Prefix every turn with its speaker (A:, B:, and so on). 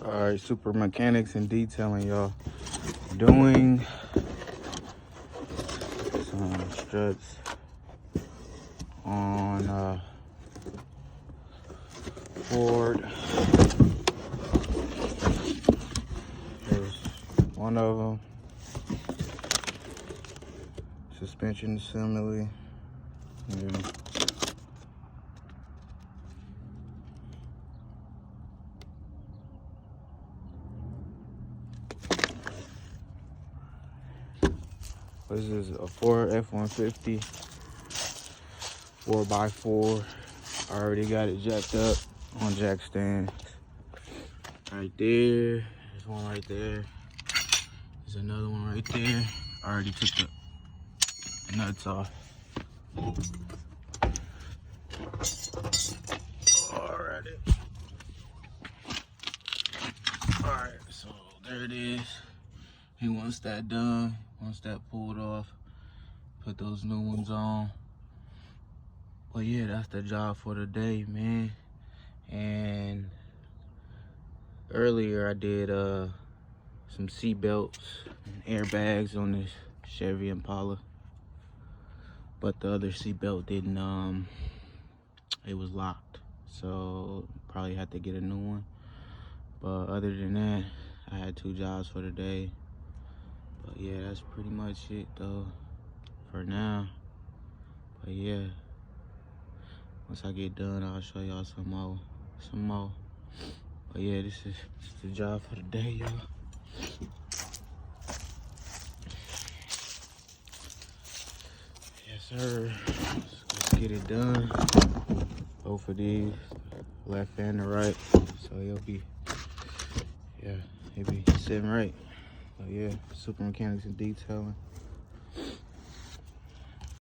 A: All right, super mechanics and detailing, y'all. Doing some struts on Ford. There's one of them. Suspension assembly. Yeah. This is a Ford F-150 4x4. I already got it jacked up on jack stands. Right there. There's one right there. There's another one right there. I already took the nuts off. Alrighty. Alright, so there it is. And once that done, once that pulled off, put those new ones on. But yeah, that's the job for the day, man. And earlier I did some seat belts and airbags on this Chevy Impala, but the other seat belt didn't, it was locked, so probably had to get a new one. But other than that, I had 2 jobs for the day. But yeah, that's pretty much it though for now. But yeah, once I get done, I'll show y'all some more. But yeah, this is the job for the day, y'all. Yes, sir. Let's get it done. Both of these, left and the right. So he'll be sitting right. But yeah, super mechanics and detailing.